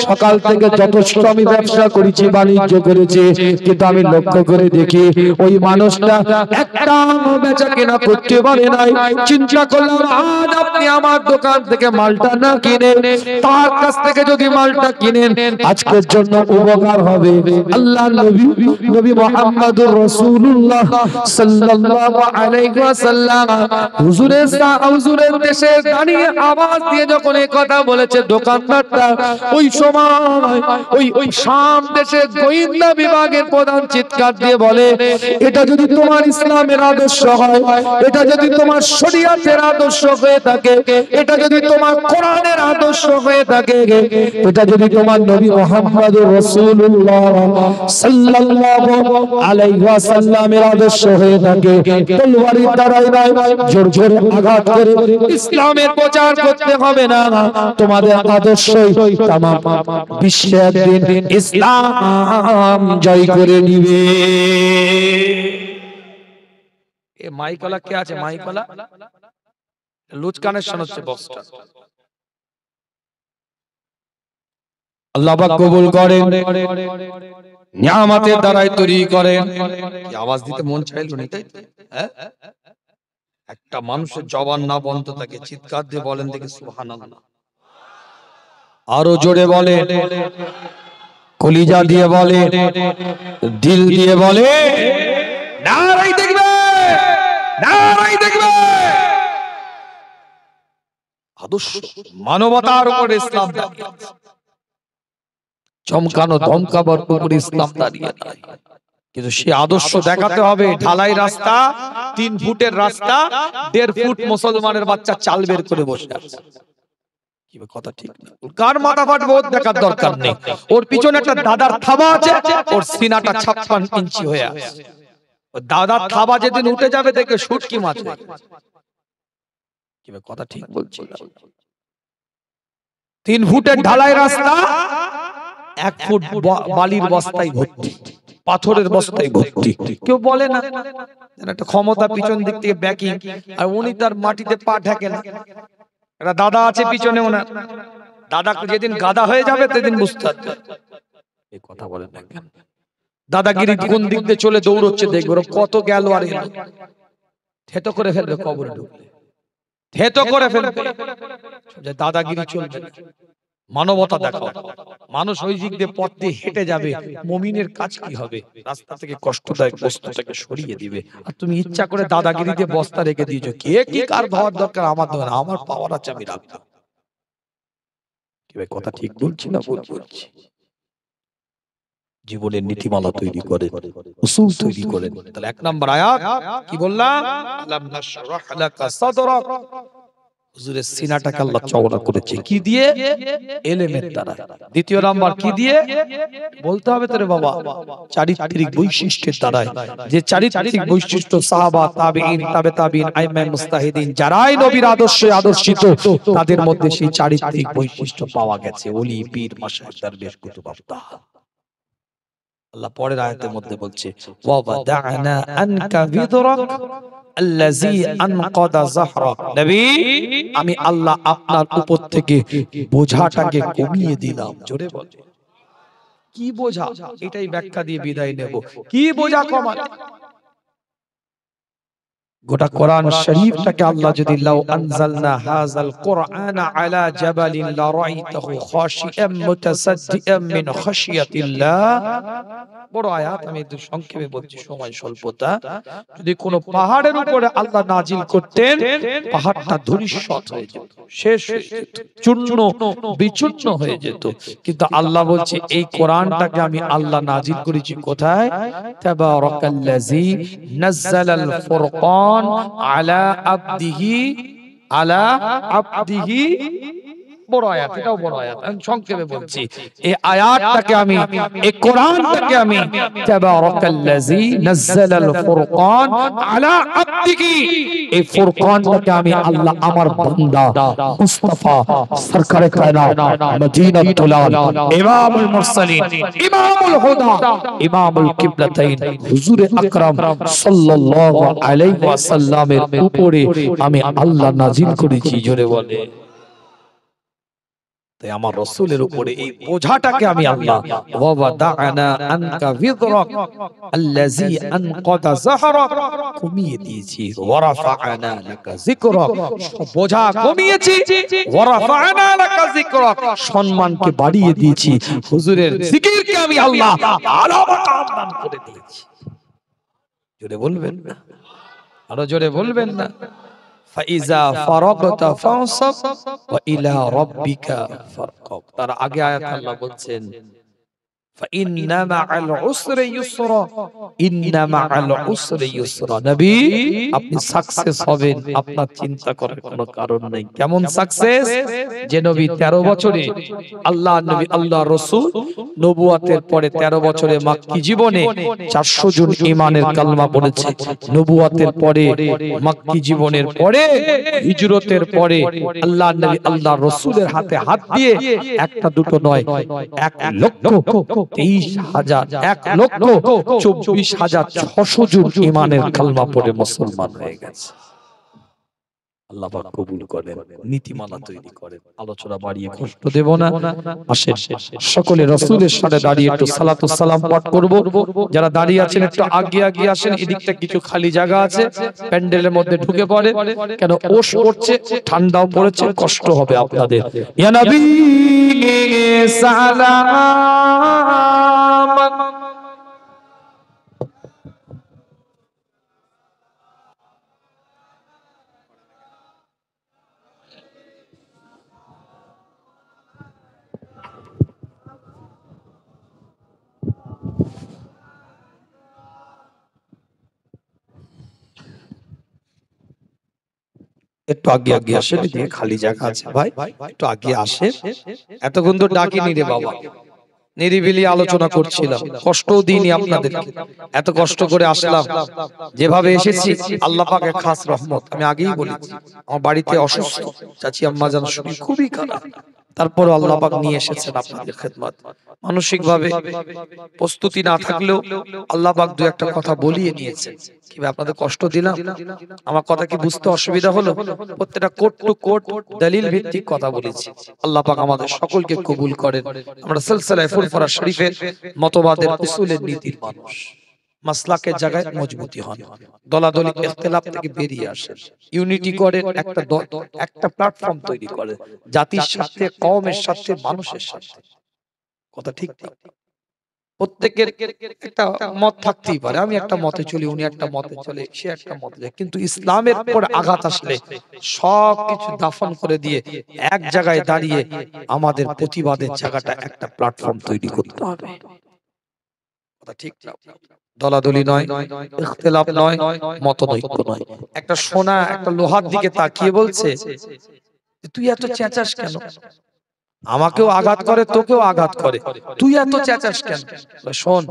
সকাল থেকে যথেষ্ট আমি ব্যবসা করেছি, বাণিজ্য করেছি, কিন্তু আমি লক্ষ্য করে দেখি ওই মানুষটা একটা বেচা কেনা করতে পারে নাই। চিন্তা করলাম আজ আপনি আমার দোকান থেকে মালটা না কিনে তার কাছ থেকে যদি মালটা কিনেন আজকের জন্য উপকার হবে। আল্লাহ নবী মুহাম্মদুর রাসূলুল্লাহ সাল্লাল্লাহু আলাইহি ওয়াসাল্লাম হুজুরের দেশে দাঁড়িয়ে আওয়াজ দিয়ে যখন এই কথা বলেছে, দোকানদারটা ওই সময় ওই শাম দেশের গোয়েন্দা বিভাগের প্রধান চিৎকার দিয়ে বলে, এটা যদি তোমার ইসলামের আদর্শ হয়, এটা যদি তোমার শরীয়তের আদর্শ হয়ে থাকে, এটা যদি তোমার কোরআনের আদর্শ হয়ে থাকে, এটা যদি তোমার নবী মুহাম্মদুর রাসূলুল্লাহ সাল্লাল্লাহু আলাইহি ওয়াসাল্লামের আদর্শ হয়ে থাকে, তলোয়ারের দ্বারাই নয়, জোর জোরে আঘাত করে ইসলামের প্রচার করতে হবে না, তোমাদের আদর্শই তামাম বিশ্বে একদিন ইসলাম জয় করে নিবে। এ মাইকলা কে আছে? মাইকলা লুজ কানেকশন হচ্ছে বক্সটা। আল্লাহ পাক কবুল করেন, নিয়ামতের দ্বারাই তৈরি করেন। কি আওয়াজ দিতে মন চাইলো না? তাই হ্যাঁ, একটা মানুষের জবান না বন্ধ থাকে, চিৎকার দিয়ে বলেন দেখি সুবহানাল্লাহ। আরো জোরে বলে, কলিজা দিয়ে বলে, দিল দিয়ে বলে, নারাই দেখবে নারাই দেখবে আদর্শ মানবতার উপরে ইসলাম দাঁড়িয়ে আছে। চমকানো ধমকাবার উপরে ইসলাম দাঁড়িয়ে নাই, কিন্তু সে আদর্শ দেখাতে হবে। ঢালাই রাস্তা, 3 ফুটের রাস্তা, 1.5 ফুট মুসলমানের বাচ্চা চাল বের করে বসে আছে। কি কথা ঠিক না? কার মাথা ফাটবে ওর দেখার দরকার নেই। ওর পিছনে একটা দাদার থাবা আছে, ওর সিনাটা 56 ইঞ্চি হয়ে আছে। দাদার থাবা যেদিন উঠে যাবে দেখে শুটকি মাছ হয়ে যাবে। কি কথা ঠিক বলছি? 3 ফুটের ঢালাই রাস্তা, 1 ফুট বালির বস্তায় ভর্তি, পাথরের বস্তায় ভর্তি। কেউ বলে না একটা ক্ষমতা পিছন দিক থেকে ব্যাকিং, আর উনি তার মাটিতে পা ঠেকে না। একটা দাদা আছে পিছনে, ওনার দাদা যেদিন গাদা হয়ে যাবে সেদিন বুঝতে পারবে। এই কথা বলেন না কেন? দাদাগিরি কোন দিক দিয়ে চলে দৌড়চ্ছে দেখবে, ওরা কত গেল আর এলো, থেতো করে ফেলবে, কবরে ঢুকলে থেতো করে ফেলবে। দাদাগিরি চলবে না, মানবতা দেখাও। মানুষ ওই দিক দিয়ে পথ দিয়ে হেঁটে যাবে, মুমিনের কাজ কি হবে? রাস্তা থেকে কষ্টদায়ক বস্তুটাকে সরিয়ে দিবে। আর তুমি ইচ্ছা করে দাদাগিরি দিয়ে বস্তা রেখে দিয়েছো। কে কি কার ভাবার দরকার আমার দরকার, আমার পাওয়ার আছে আমি রাখবো। কি ভাই কথা ঠিক বলছি না ভুল বলছি? জীবনের নীতিমালা তৈরি করেন, উসুল তৈরি করেন। তাহলে 1 নম্বর আয়াত কি বললাম? আলাম নাশরাহ লাকা সাদরাক। হুজুরের সিনাটাকে আল্লাহ চওড়া করেছে কি দিয়ে? ইলমের দ্বারা। দ্বিতীয় নাম্বার কি দিয়ে? বলতে হবে তোরে বাবা, চারিত্রিক বৈশিষ্ট্যের দ্বারা। যে চারিত্রিক বৈশিষ্ট্য সাহাবা, তাবেঈন, তাবে তাবেঈন, আইম্মায়ে মুস্তাহিদিন যারাই নবীর আদর্শে আদর্শিত, তাদের মধ্যে সেই চারিত্রিক বৈশিষ্ট্য পাওয়া গেছে। ওলি, পীর, মাশায়েখ, দরবেশ, কুতুব, আফতাহ। আল্লাহ পরের আয়াতের মধ্যে বলছে ওয়া ওয়াদা'না আনকা বিদরাক আল্লাযী আনকাদা যাহরাক। নবী, আমি আল্লাহ আপনার উপর থেকে বোঝাটাকে কমিয়ে দিলাম। জোরে বল, কি বোঝা? এটাই ব্যাখ্যা দিয়ে বিদায় নেব। কি বোঝা কমালে? গোটা কোরআন শরীফটাকে আল্লাহ যদি লাউ আনজালনা হাযাল কুরআনা আলা জাবালিন লারাইতাহু খাশিআম মুতাসাদ্দিআম মিন খাশিয়াতিল্লাহ। বড় আয়াত, আমি একটু সংক্ষেপে বলছি, সময় স্বল্পতা। যদি কোন পাহাড়ের উপরে আল্লাহ নাজিল করতেন, পাহাড়টা ধূলিসাৎ হয়ে যেত, শেষ হয়ে যেত, চূর্ণ বিচূর্ণ হয়ে যেত। কিন্তু আল্লাহ বলছে এই কোরআনটাকে আমি আল্লাহ নাজিল করেছি কোথায়? তাবারাকাল্লাযী নাযালাল ফুরকান আলা আবদিহি। বড় আয়াত, এটাও বড় আয়াত, আমি সংক্ষেপে বলছি। এই আয়াতটাকে আমি, এই কোরআনটাকে আমি তাবারাকাল্লাযী নাযালাল ফুরকান আলা আবদিহি, এই ফুরকানটাকে আমি আল্লাহ আমার বান্দা মুস্তাফা সরকারে কায়নাত মদিনাতুল ইমামুল মুরসালিন ইমামুল হুদা ইমামুল কিবলাতাইন হুজুরে আকরাম সাল্লাল্লাহু আলাইহি ওয়াসাল্লামের উপরে আমি আল্লাহ নাজিল করেছি। জোরে বলে। তাই আমার রাসূলের উপরে এই বোঝাটাকে আমি আল্লাহ ওয়া ওয়াদা'না আনকা বিযরাক আল্লাযী আনকাদা যাহরাক কমিয়ে দিয়েছি। ওয়া রাফা'না লাকা যিকরাক, বোঝা কমিয়েছি। ওয়া রাফা'না লাকা যিকরাক, সম্মানকে বাড়িয়ে দিয়েছি। হুজুরের জিকিরকে আমি আল্লাহ আলা মাকাম দান করে দিয়েছি। জোরে বলবেন না? আরো জোরে বলবেন না? ফাইজা ফারাগতা ফানসাব ওয়া ইলা রাব্বিকা ফারকাব। তার আগে আয়াত আল্লাহ বলছেন ফাইন্না মাআল উসরি ইউসরা, ইন্না মাআল উসরি ইউসরা। নবী, আপনি সাকসেস হবেন, আপনার চিন্তা করার কোনো কারণ নেই। কেমন সাকসেস? যে নবী 13 বছরে আল্লাহ নবী আল্লাহ রাসূল নবুয়াতের পরে 13 বছরে মক্কি জীবনে 400 জন ঈমানের কালমা পড়েছে। নবুয়াতের পরে মক্কি জীবনের পরে হিজরতের পরে আল্লাহ নবী আল্লাহ রাসূলের হাতে হাত দিয়ে একটা দুটো নয়, 1,23,000 1,24,600 জন ঈমানের কালমা পড়ে মুসলমান হয়ে গেছে। আল্লাহ পাক কবুল করেন, নীতিমালা তৈরি করেন। আলোচনা বাড়িয়ে কষ্ট দেব না। আসেন সকলে রাসূলের সাথে দাঁড়িয়ে একটু সালাতু সালাম পাঠ করব। যারা দাঁড়িয়ে আছেন একটু আগে আগে আসেন, এদিকটা কিছু খালি জায়গা আছে, প্যান্ডেলের মধ্যে ঢুকে পড়ে। কেন ওশ পড়ছে, ঠান্ডাও পড়েছে, কষ্ট হবে আপনাদের। ইয়া নবী সালাম একটু আগে আগে আসেন, এদিকে খালি জায়গা আছে ভাই, একটু আগে আসেন। এতক্ষণ তো ডাকিনি রে বাবা, নিরিবিলি আলোচনা করছিলাম, কষ্টও দিইনি আপনাদেরকে, এত কষ্ট করে আসলাম। যেভাবে এসেছি আল্লাহ পাকের খাস রহমত। আমি আগেই বলেছি আমার বাড়িতে অসুস্থ চাচি আম্মাজান শরীর খুবই খারাপ, তারপরও আল্লাহ পাক নিয়ে এসেছেন আপনাদের খেদমত। মানসিক ভাবে প্রস্তুতি না থাকলেও আল্লাহ পাক দু একটা কথা বলিয়ে নিয়েছেন। কি আপনাদের কষ্ট দিলাম? আমার কথা কি বুঝতে অসুবিধা হলো? প্রত্যেকটা কোট টু কোট দলিল ভিত্তিক কথা বলেছি। আল্লাহ পাক আমাদের সকলকে কবুল করেন। আমরা সিলসিলায়ে ফুরফুরা শরীফের মতবাদের উসুলের নীতির মানুষ, মাসলাকের জায়গায় মজবুতি হন, দলাদলি ইখতিলাফ থেকে বেরিয়ে আসেন, ইউনিটি করেন, একটা প্ল্যাটফর্ম তৈরি করেন জাতির সাথে, কওমের সাথে, মানুষের সাথে। কথা ঠিক না? প্রত্যেকের একটা মত থাকতেই পারে, আমি একটা মতে চলি, উনি একটা মতে চলে, সে একটা মতে যায়, কিন্তু ইসলামের উপর আঘাত আসলে সবকিছু দাফন করে দিয়ে এক জায়গায় দাঁড়িয়ে আমাদের প্রতিবাদের জায়গাটা একটা প্ল্যাটফর্ম তৈরি করতে হবে। কথা ঠিক না? দলাদলি নয়, ইখতিলাফ নয়, মতনৈক্য নয়। একটা সোনা একটা লোহার দিকে তাকিয়ে বলছে তুই এত চেঁচাস কেন? আমাকেও আঘাত করে, তোকেও আঘাত করে, তুই এত চেঁচাস কেন? শোন,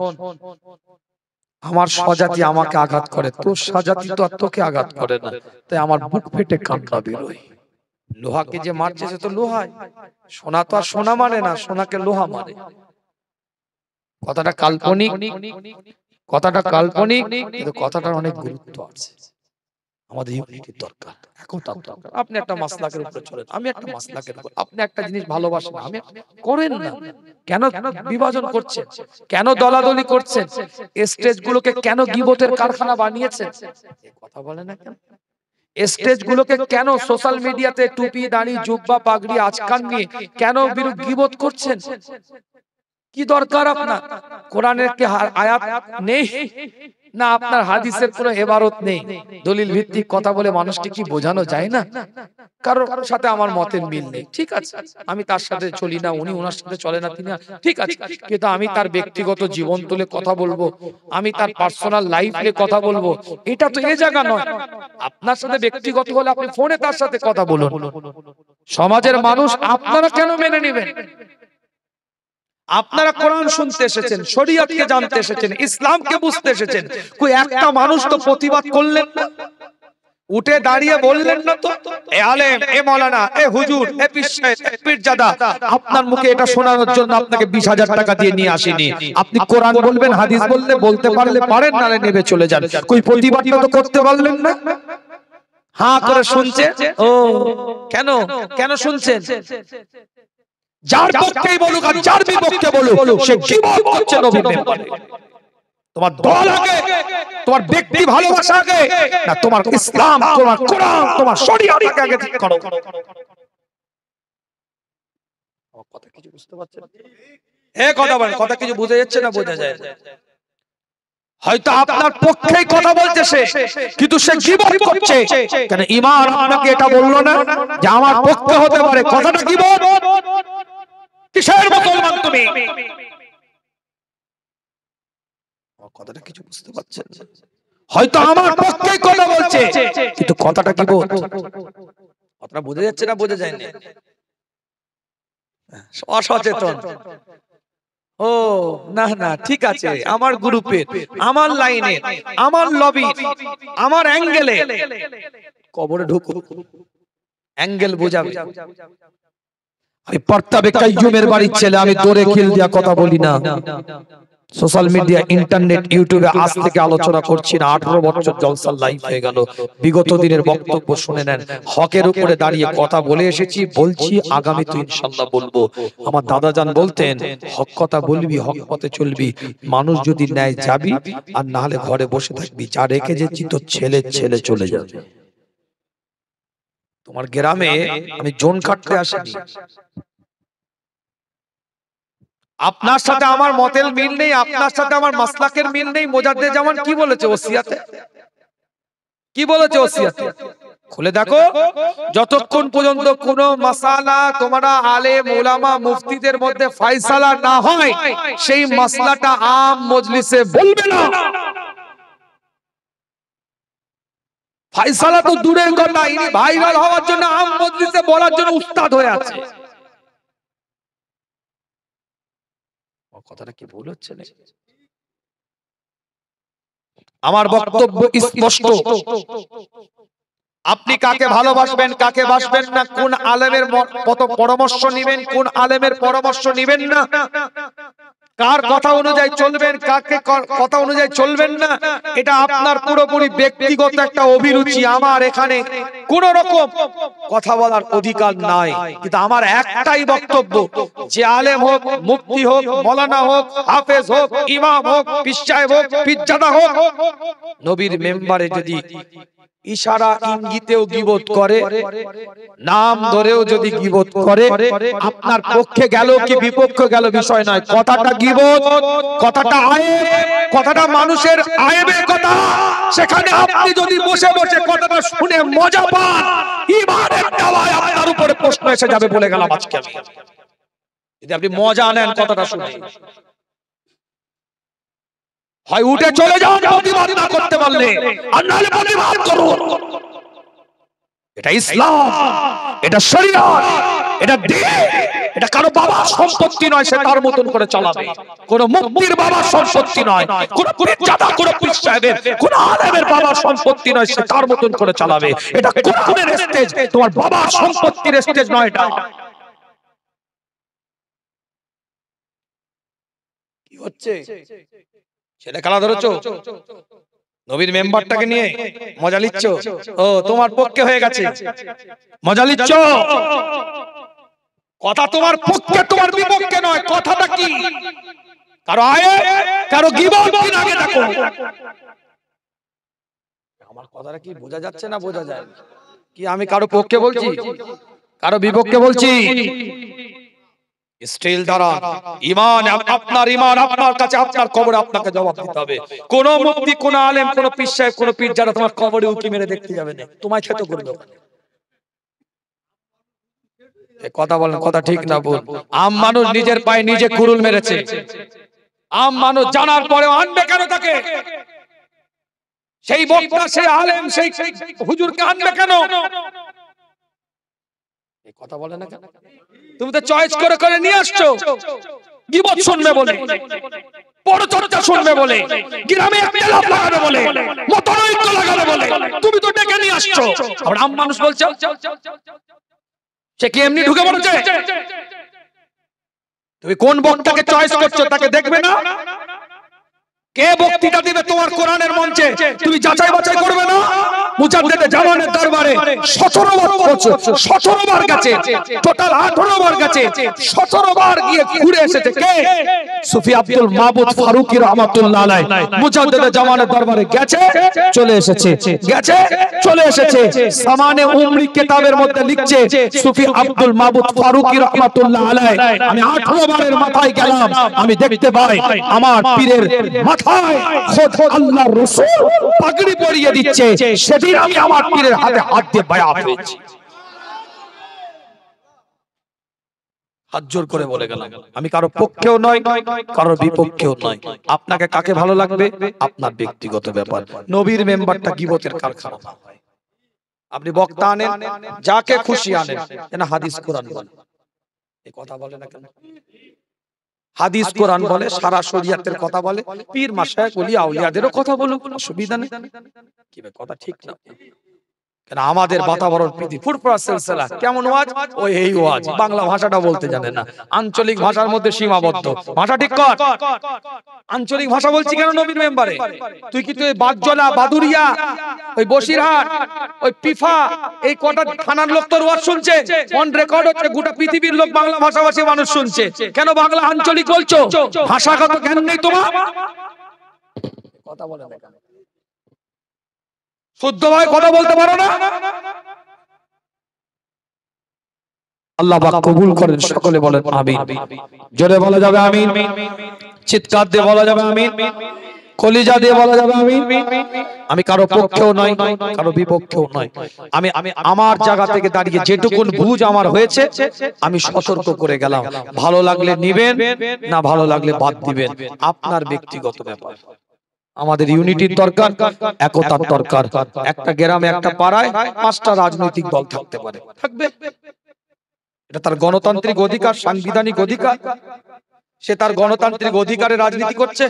আমার স্বজাতি আমাকে আঘাত করে, তোর স্বজাতি তো আর তোকে আঘাত করে না, তাই আমার বুক ফেটে কান্না বেরোয়। লোহাকে যে মারছে সে তো লোহাই, সোনা তো আর সোনা মানে না, সোনাকে লোহা মানে। কথাটা কাল্পনিক, কথাটা কাল্পনিক, কিন্তু কথাটার অনেক গুরুত্ব আছে। আমাদের ইউনিটির দরকার, একতার দরকার। আপনি একটা মাসলাকের উপরে চলেন, আমি একটা মাসলাকের উপর, আপনি একটা জিনিস ভালোবাসেন, আমি করেন না। কেন বিভাজন করছেন? কেন দলাদলি করছেন? স্টেজগুলোকে কেন গীবতের কারখানা বানিয়েছেন? কথা বলে না কেন? স্টেজগুলোকে কেন সোশ্যাল মিডিয়াতে টুপি দাড়ি জুব্বা পাগড়ি আজকাল নিয়ে কেন গীবত করছেন? কি দরকার আপনার? কোরআনের কি আয়াত নেই না আপনার হাদিসের কোনো ইবারত নেই? দলিল ভিত্তিক কথা বলে মানুষকে কি বোঝানো যায় না? কারোর সাথে আমার মতের মিল নেই, ঠিক আছে, আমি তার সাথে চলি না, উনি ওনার সাথে চলে না, তিনি, ঠিক আছে, কিন্তু আমি তার ব্যক্তিগত জীবন তুলে কথা বলবো, আমি তার পার্সোনাল লাইফ নিয়ে কথা বলবো, এটা তো এই জায়গা নয়। আপনার সাথে ব্যক্তিগত হলে আপনি ফোনে তার সাথে কথা বলুন। সমাজের মানুষ আপনারা কেন মেনে নেবেন? আপনারা কোরআন শুনতে এসেছেন, শরীয়তকে জানতে এসেছেন, ইসলামকে বুঝতে এসেছেন, কই একটা মানুষ তো প্রতিবাদ করলেন না, উঠে দাঁড়িয়ে বললেন না তো এ আলেম, এ মাওলানা, এ হুজুর, এ পীরজাদা, আপনার মুখে এটা শোনানোর জন্য আপনাকে 20,000 টাকা দিয়ে নিয়ে আসেনি। আপনি কোরআন বলবেন, হাদিস বললে বলতে পারলে পারেন, নালে নেবে চলে যান। কই প্রতিবাদটা তো করতে পারলেন না? হ্যাঁ করে শুনছে। ও কেন কেন শুনছেন? যার পক্ষেই বলুক আর যার বিপক্ষে বলুক, সে গীবত করছে নবীর ব্যাপারে। তোমার দল আগে, তোমার ব্যক্তি ভালোবাসা আগে না তোমার ইসলাম, তোমার কোরআন, তোমার শরীয়তকে আগে ঠিক করো। কথা কিছু বুঝতে পারছেন? কথা বলেন, কথা কিছু বুঝে যাচ্ছে না? বোঝা যায় না। হয়তো আপনার পক্ষেই কথা বলছে সে, কিন্তু সে গীবত করছে। কেন ঈমান আপনাকে এটা বললো না যে আমার পক্ষে হতে পারে? কথাটা গীবত। কিসের মুসলমান তুমি? কথাটা কিছু বুঝতে পারছেন? হয়তো আমার পক্ষে কথা বলছে, কিন্তু কথাটা গীবত। কথাটা বোঝা যাচ্ছে না? বোঝা যায় না? অসচেতন। ও না না, ঠিক আছে, আমার গ্রুপের, আমার লাইনে, আমার লবি, আমার অ্যাঙ্গেলে কবরে ঢুকো, অ্যাঙ্গেল বোঝাবে। আমি পর্তাবে কাইয়ুমের বাড়ির ছেলে, আমি দৌড়ে খিল দিয়া কথা বলি না। সোশ্যাল মিডিয়া, ইন্টারনেট, ইউটিউবে আজ থেকে আলোচনা করছি না, 18 বছর জলসার লাইফ হয়ে গেল। বিগত দিনের বক্তব্য শুনে নেন। হকের উপরে দাঁড়িয়ে কথা বলে এসেছি, বলছি, আগামী তো ইনশাআল্লাহ বলবো। আমার দাদাজান বলতেন, হক কথা বলবি, হক পথে চলবি, মানুষ যদি নেয় যাবি, আর না হলে ঘরে বসে থাকবি, যা রেখে যেছি তোর ছেলে ছেলে চলে যাবে। তোমার গ্রামে আমি জোন কাটতে আসিনি, আপনার সাথে আমার মতের মিল নেই, আপনার সাথে আমার মাসলাকের মিল নেই। মুজাদ্দেদ জামান কি বলেছে ওসিয়াতে? কি বলেছে ওসিয়াতে? খুলে দেখো। যতক্ষণ পর্যন্ত কোন মাসালা তোমরা আলেম উলামা মুফতিদের মধ্যে ফয়সালা না হয়, সেই মাসলাটা আম মজলিসে বলবে না। ফায়সালা তো দূরের কথা, ইনি ভাইরাল হওয়ার জন্য আম মজলিসে বলার জন্য উস্তাদ হয়ে আছে। কথাটা কি ভুল হচ্ছে না? আমার বক্তব্য স্পষ্ট। আপনি কাকে ভালোবাসবেন, কাকে বাসবেন না, কোন আলেমের পরামর্শ নেবেন, কোন আলেমের পরামর্শ নেবেন না, কার কথা অনুযায়ী চলবেন, কাকে কথা অনুযায়ী চলবেন না, এটা আপনার পুরোপুরি ব্যক্তিগত একটা অভিরুচি। আমার এখানে কোন রকম কথা বলার অধিকার নাই। কিন্তু আমার একটাই বক্তব্য, যে আলেম হোক, মুফতি হোক, মাওলানা হোক, হাফেজ হোক, ইমাম হোক, পীর সাহেব হোক, পীরজাদা হোক, নবীর মেম্বারে যদি ইশারা ইঙ্গিতেও গীবত করে, নাম ধরেও যদি গীবত করে, আপনার পক্ষে গেল কি বিপক্ষে গেল বিষয় নয়, কথাটা গীবত, কথাটা আয়েব, কথাটা মানুষের আয়েবের কথা। সেখানে আপনি যদি বসে বসে কথাটা শুনে মজা পান, ঈমানের দাওয়ায় আপনার উপরে প্রশ্ন এসে যাবে বলে গেলাম আজকে আমি। যদি আপনি মজা নেন কথাটা শুনে, হয় উঠে চলে যান প্রতিবাদ না করতে পারলে, আর নাহলে প্রতিবাদ করুন। এটা ইসলাম, এটা শরীয়ত, এটা দ্বীন, এটা কারো বাবার সম্পত্তি নয়, সে তার মতন করে চালাবে। কোন মুফতির বাবার সম্পত্তি নয়, কোন পীরজাদা, কোন পীর সাহেবের, কোন আলেমের বাবার সম্পত্তি নয়, সে তার মতন করে চালাবে। এটা কোরআনের স্টেজ, তোমার বাবার সম্পত্তির স্টেজ নয় এটা। কি হচ্ছে? সেটা খেলা ধরেছো নবীর মেম্বারটাকে নিয়ে মজা লিচ্ছ? ও তোমার পক্ষে হয়ে গেছে, মজা লিচ্ছ। কথা তোমার পক্ষে, তোমার বিপক্ষে নয়। কথাটা কি? কারো আয়ে, কারো গীবত কি আগে দেখো। আমার কথাটা কি বোঝা যাচ্ছে না বোঝা যায় কি? আমি কারো পক্ষে বলছি, কারো বিপক্ষে বলছি? স্টিল দ্বারা ঈমান, আপনার ঈমান আপনার কাছে, আপনার কবরে আপনাকে জবাব দিতে হবে। কোন মুফতি, কোন আলেম, কোন পীর সাহেব, কোন পীরজাদা তোমার কবরে উকি মেরে দেখতে যাবে না, তোমায় খেতে করবে। কথা বলেন, কথা ঠিক না ভুল? আম মানুষ নিজের পায়ে নিজে কুরুল মেরেছে। আম মানুষ জানার পরেও আনবে কেন তাকে? সেই বক্তা, সেই আলেম, সেই হুজুরকে আনবে কেন? কথা বলে না কেন? তুমি তো চয়েস করে করে নিয়ে আসছো, গীবত শুনবে বলে, পরচর্চা শুনবে বলে, গ্রামে একলাপ লাগাবে বলে, মতনৈক্য লাগাবে বলে, তুমি তো ডেকে নিয়ে আসছো। আর আম মানুষ বলছে সে কি এমনি ঢুকে পড়েছে? তুমি কোন বক্তাকে চয়েস করছো তাকে দেখবে না? কে বক্তৃতা দিবে তোমার কোরআনের মঞ্চে, তুমি যাচাই বাছাই করবে না? মুজাদ্দেদে জামানের দরবারে 17 বার গেছে, টোটাল 18 বার গেছে, 17 বার গিয়ে ঘুরে এসেছে কে? সুফি আব্দুল মাবুদ ফারুকি রাহমাতুল্লাহ আলাইহি। মুজাদ্দেদে জামানের দরবারে গেছে, চলে এসেছে, গেছে, চলে এসেছে। সামানে উমরি কিতাবের মধ্যে লিখছে সুফি আব্দুল মাবুদ ফারুকি রাহমাতুল্লাহ আলাইহি, আমি 18 বারের মাথায় গেলাম, আমি দেখতে পাই আমার পীরের মাথায় খোদ আল্লাহর রাসূল পাগড়ি পরিয়ে দিচ্ছে। সেদিন আমি আমার পীরের হাতে হাত দিয়ে বায়াত হয়েছি। হাত জোর করে বলে গেলাম, আমি কারো পক্ষেও নয়, কারো বিপক্ষেও নয়। আপনাকে কাকে ভালো লাগবে আপনার ব্যক্তিগত ব্যাপার। নবীর মেম্বারটা গীবতের কারখানা না হয়। আপনি বক্তা আনেন, যাকে খুশি আনেন, যেন হাদিস কোরআন বলে। এই কথা বলে না কেন? হাদিস কোরআন বলে, সারা শরীয়তের কথা বলে, পীর মাশায়েখ ওলি আউলিয়াদেরও কথা বলুক, কোনো অসুবিধা নেই। কি কথা ঠিক না? কেন আমাদের বাতাবরণ পৃথিবী ফুরফুরা সিলসিলা কেমন ওয়াজ, ওই এই ওয়াজ। বাংলা ভাষাটা বলতে জানে না, আঞ্চলিক ভাষার মধ্যে সীমাবদ্ধ। ভাষা ঠিক কর। আঞ্চলিক ভাষা বলছি কেন নবীর মেম্বারে? তুই কি তুই বাগজলা, বাদুরিয়া, ওই বসিরহাট, ওই পিফা, এই কটা থানার লোক তোর ওয়াজ শুনছে? অন রেকর্ড হচ্ছে, গোটা পৃথিবীর লোক বাংলা ভাষাভাষী মানুষ শুনছে। কেন বাংলা আঞ্চলিক বলছো? ভাষাগত জ্ঞান নেই তোমার? কথা বলে না কেন? শুদ্ধভাবে কথা বলতে পারো না? আল্লাহ পাক কবুল করেন, সকলে বলেন আমিন। জোরে বলা যাবে আমিন, চিৎকার দিয়ে বলা যাবে আমিন, কলিজা দিয়ে বলা যাবে আমিন। আমি কারো পক্ষেও নয়, কারো বিপক্ষেও নয়। আমি আমার জায়গা থেকে দাঁড়িয়ে যেটুকুন বুঝ আমার হয়েছে আমি সতর্ক করে গেলাম। ভালো লাগলে নিবেন, না ভালো লাগলে বাদ দিবেন, আপনার ব্যক্তিগত ব্যাপার। আমাদের ইউনিটির দরকার, একতার দরকার। একটা গ্রামে একটা পাড়ায় 5টা রাজনৈতিক দল থাকতে পারে, থাকবে, এটা তার গণতান্ত্রিক অধিকার, সাংবিধানিক অধিকার। সে তার গণতান্ত্রিক অধিকারে রাজনীতি করছে।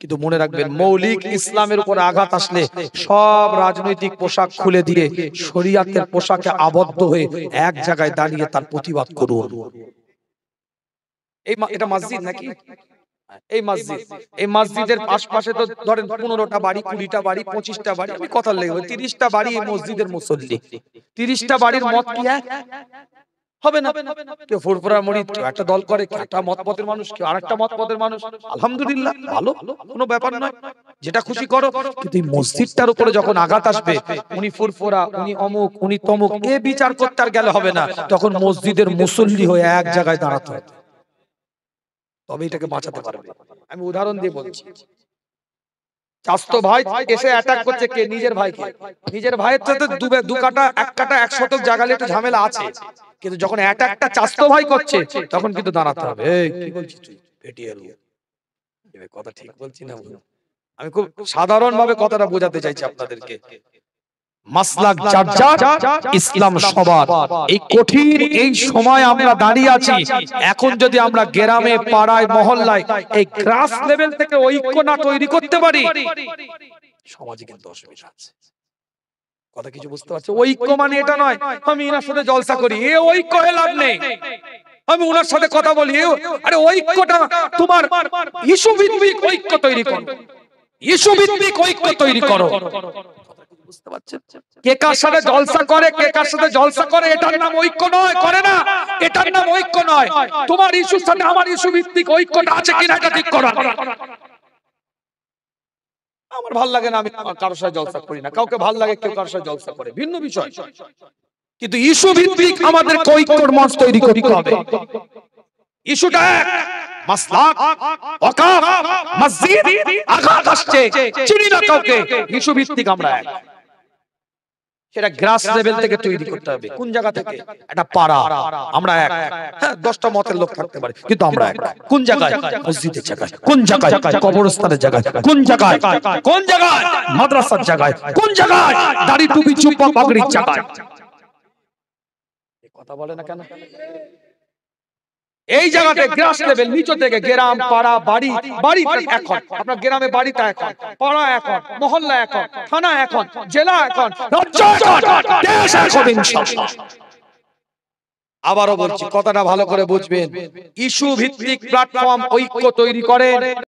কিন্তু মনে রাখবেন, মৌলিক ইসলামের উপর আঘাত আসলে সব রাজনৈতিক পোশাক খুলে দিয়ে শরিয়াতের পোশাকে আবদ্ধ হয়ে এক জায়গায় দাঁড়িয়ে তার প্রতিবাদ করুন। এটা মসজিদ নাকি? এই মসজিদের আশপাশে তো ধরেন 15টা বাড়ি, 20টা বাড়ি, 25টা বাড়ি, আমি কথা লেগে 30টা বাড়ি এই মসজিদের মুসল্লি। 30টা বাড়ির মত কি এক হবে না? কেউ ফুরফুরা মুরিদ, কেউ একটা দল করে, কেউ একটা মতপথের মানুষ, কেউ আরেকটা মতপথের মানুষ। আলহামদুলিল্লাহ, ভালো, কোনো ব্যাপার নয়, যেটা খুশি করো। কিন্তু এই মসজিদটার উপরে যখন আঘাত আসবে, উনি ফুরফুরা, উনি অমুক, উনি তমুক, এ বিচার করতে আর গেলে হবে না। তখন মসজিদের মুসল্লি হয়ে এক জায়গায় দাঁড়াতে হবে, তবে এটাকে বাঁচাতে পারবে। আমি উদাহরণ দিয়ে বলছি, চাস্তো ভাই এসে অ্যাটাক করছে, কে? নিজের ভাইকে। নিজের ভাইয়ের সাথে দু কাটা, এক কাটা, 1 শতক জায়গালে একটু ঝামেলা আছে, কিন্তু যখন অ্যাটাকটা চাস্তো ভাই করছে তখন কিন্তু দাঁড়াতে হবে। এই কি বলছিস তুই পেটিয়াল? কথা ঠিক বলছি না? আমি খুব সাধারণ ভাবে কথাটা বোঝাতে চাইছি আপনাদেরকে। মাসলাক যার যার, ইসলাম সবার। এই কঠিন এই সময় আমরা দাঁড়িয়ে আছি। এখন যদি আমরা গ্রামে, পাড়ায়, মহল্লায় এই গ্রাস লেভেল থেকে ঐক্য না তৈরি করতে পারি, সমাজে কিন্তু অসুবিধা আছে। কথা কিছু বুঝতে পারছো? ঐক্য মানে এটা নয় আমি এনার সাথে জলসা করি, এ ঐক্য হয়ে লাভ নেই। আমি ওনার সাথে কথা বলি, আরে ঐক্যটা তোমার ইস্যু ভিত্তিক ঐক্য তৈরি করো, ইস্যু ভিত্তিক ঐক্য তৈরি করো। বুঝতে পারছেন? কে কার সাথে জলসা করে, কে কার সাথে জলসা করে, এটার নাম ঐক্য নয়, করে না, এটার নাম ঐক্য নয়। তোমার ইস্যুর সাথে আমার ইস্যু ভিত্তিক ঐক্যটা আছে কিনা এটা ঠিক করা। আমার ভাল লাগে না, আমি কারোর সাথে জলসা করি না, কাউকে ভাল লাগে কেউ কারোর সাথে জলসা করে, ভিন্ন বিষয়। কিন্তু ইস্যু ভিত্তিক আমাদের ঐক্যর মঞ্চ তৈরি করতে হবে। ইস্যুটা এক, মাসলাক, ওয়াকাফ, মসজিদ, আঘাত আসছে, চিনি না কাউকে, ইস্যু ভিত্তিক আমরা এক। সেটা গ্রাস লেভেল থেকে তৈরি করতে হবে। কোন জায়গা থেকে? একটা পাড়া, আমরা এক। হ্যাঁ, 10টা মতের লোক থাকতে পারে, কিন্তু আমরা এক। কোন জায়গায়? মসজিদের জায়গায়। কোন জায়গায়? কবরস্থানের জায়গায়। কোন জায়গায়? কোন জায়গায়? মাদ্রাসার জায়গায়। কোন জায়গায়? দাড়ি টুপি জুব্বা পাগড়ির জায়গায়। কথা বলে না কেন? এই জায়গাতে গ্রাস লেভেল, নিচু থেকে গ্রাম, পাড়া, বাড়ি, বাড়িতে এখন আপনার গ্রামে বাড়িটা এখন, পাড়া এখন, মহল্লা এখন, থানা এখন, জেলা এখন, রাজ্য এখন, দেশ এখন ইনশাআল্লাহ। আবারও বলছি, কথাটা ভালো করে বুঝবেন, ইস্যু ভিত্তিক প্ল্যাটফর্ম ঐক্য তৈরি করেন।